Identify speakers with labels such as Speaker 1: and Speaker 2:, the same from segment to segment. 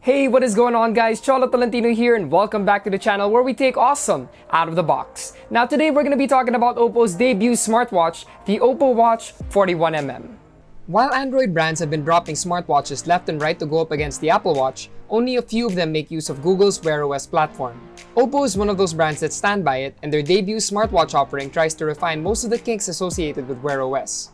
Speaker 1: Hey, what is going on guys? Cholo Tolentino here and welcome back to the channel where we take awesome out of the box. Now today we're going to be talking about OPPO's debut smartwatch, the OPPO Watch 41mm. While Android brands have been dropping smartwatches left and right to go up against the Apple Watch, only a few of them make use of Google's Wear OS platform. OPPO is one of those brands that stand by it, and their debut smartwatch offering tries to refine most of the kinks associated with Wear OS.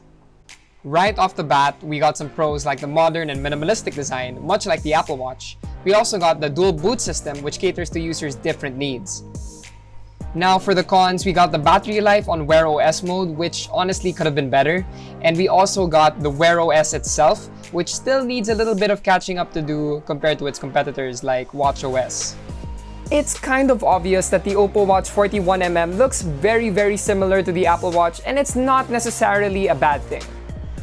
Speaker 1: Right off the bat, we got some pros like the modern and minimalistic design, much like the Apple Watch. We also got the dual boot system, which caters to users' different needs. Now for the cons, we got the battery life on Wear OS mode, which honestly could have been better. And we also got the Wear OS itself, which still needs a little bit of catching up to do compared to its competitors like Watch OS. It's kind of obvious that the OPPO Watch 41mm looks very similar to the Apple Watch, and it's not necessarily a bad thing.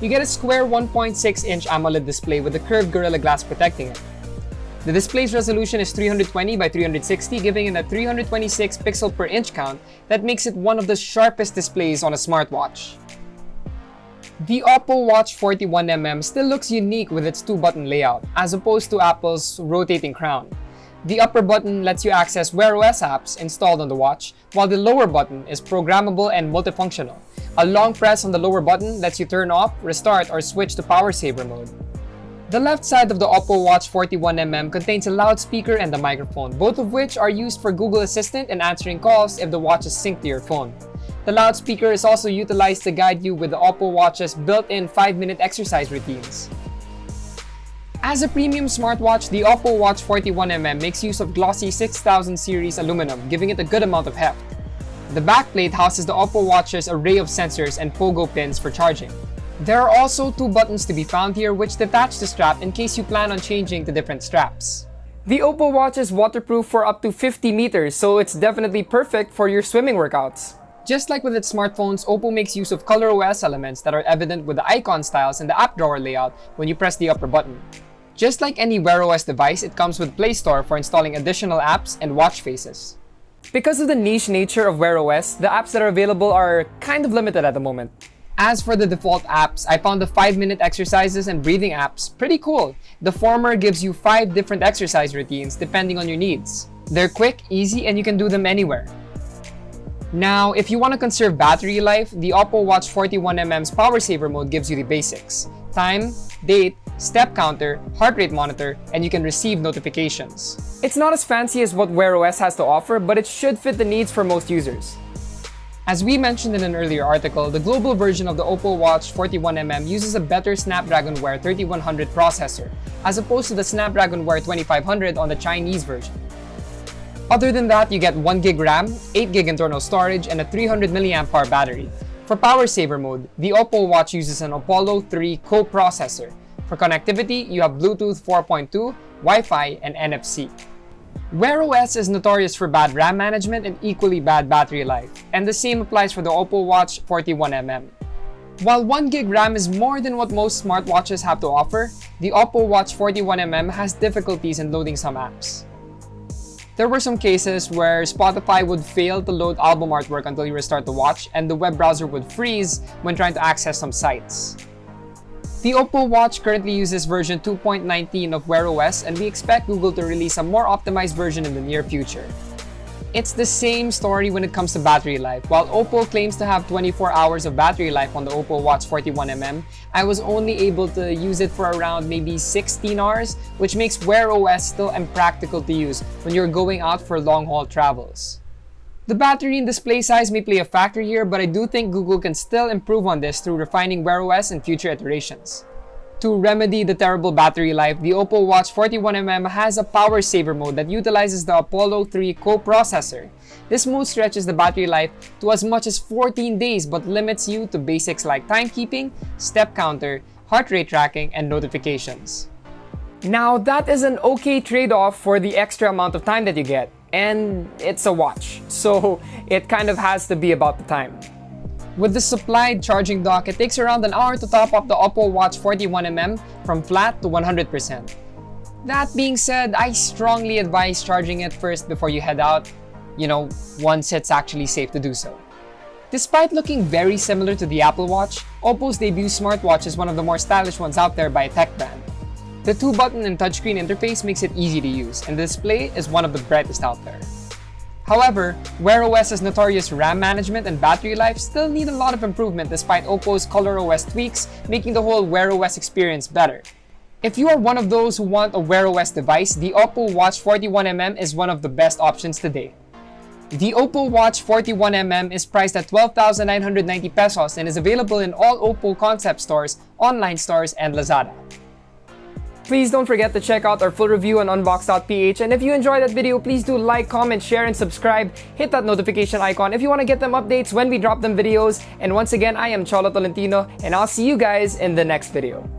Speaker 1: You get a square 1.6-inch AMOLED display with a curved Gorilla Glass protecting it. The display's resolution is 320 by 360, giving it a 326 pixel per inch count that makes it one of the sharpest displays on a smartwatch. The OPPO Watch 41mm still looks unique with its two-button layout, as opposed to Apple's rotating crown. The upper button lets you access Wear OS apps installed on the watch, while the lower button is programmable and multifunctional. A long press on the lower button lets you turn off, restart, or switch to power saver mode. The left side of the OPPO Watch 41mm contains a loudspeaker and a microphone, both of which are used for Google Assistant and answering calls if the watch is synced to your phone. The loudspeaker is also utilized to guide you with the OPPO Watch's built-in 5-minute exercise routines. As a premium smartwatch, the OPPO Watch 41mm makes use of glossy 6000 series aluminum, giving it a good amount of heft. The backplate houses the OPPO Watch's array of sensors and pogo pins for charging. There are also two buttons to be found here which detach the strap in case you plan on changing to different straps. The OPPO Watch is waterproof for up to 50 meters, so it's definitely perfect for your swimming workouts. Just like with its smartphones, OPPO makes use of ColorOS elements that are evident with the icon styles and the app drawer layout when you press the upper button. Just like any Wear OS device, it comes with Play Store for installing additional apps and watch faces. Because of the niche nature of Wear OS, the apps that are available are kind of limited at the moment. As for the default apps, I found the 5-minute exercises and breathing apps pretty cool. The former gives you 5 different exercise routines depending on your needs. They're quick, easy, and you can do them anywhere. Now, if you want to conserve battery life, the OPPO Watch 41mm's power saver mode gives you the basics: time, date, step counter, heart rate monitor, and you can receive notifications. It's not as fancy as what Wear OS has to offer, but it should fit the needs for most users. As we mentioned in an earlier article, the global version of the OPPO Watch 41mm uses a better Snapdragon Wear 3100 processor, as opposed to the Snapdragon Wear 2500 on the Chinese version. Other than that, you get 1GB RAM, 8GB internal storage, and a 300mAh battery. For power saver mode, the OPPO Watch uses an Apollo 3 coprocessor. For connectivity, you have Bluetooth 4.2, Wi-Fi, and NFC. Wear OS is notorious for bad RAM management and equally bad battery life, and the same applies for the OPPO Watch 41mm. While 1GB RAM is more than what most smartwatches have to offer, the OPPO Watch 41mm has difficulties in loading some apps. There were some cases where Spotify would fail to load album artwork until you restart the watch, and the web browser would freeze when trying to access some sites. The OPPO Watch currently uses version 2.19 of Wear OS, and we expect Google to release a more optimized version in the near future. It's the same story when it comes to battery life. While OPPO claims to have 24 hours of battery life on the OPPO Watch 41mm, I was only able to use it for around maybe 16 hours, which makes Wear OS still impractical to use when you're going out for long-haul travels. The battery and display size may play a factor here, but I do think Google can still improve on this through refining Wear OS in future iterations. To remedy the terrible battery life, the OPPO Watch 41mm has a power saver mode that utilizes the Apollo 3 coprocessor. This mode stretches the battery life to as much as 14 days but limits you to basics like timekeeping, step counter, heart rate tracking, and notifications. Now that is an okay trade-off for the extra amount of time that you get, and it's a watch, so it kind of has to be about the time. With the supplied charging dock, it takes around an hour to top up the OPPO Watch 41mm from flat to 100%. That being said, I strongly advise charging it first before you head out, once it's actually safe to do so. Despite looking very similar to the Apple Watch, OPPO's debut smartwatch is one of the more stylish ones out there by a tech brand. The 2-button and touchscreen interface makes it easy to use, and the display is one of the brightest out there. However, Wear OS's notorious RAM management and battery life still need a lot of improvement despite OPPO's ColorOS tweaks, making the whole Wear OS experience better. If you are one of those who want a Wear OS device, the OPPO Watch 41mm is one of the best options today. The OPPO Watch 41mm is priced at 12,990 pesos and is available in all OPPO concept stores, online stores, and Lazada. Please don't forget to check out our full review on unbox.ph, and if you enjoyed that video, please do like, comment, share, and subscribe. Hit that notification icon if you want to get them updates when we drop them videos. And once again, I am Cholo Tolentino, and I'll see you guys in the next video.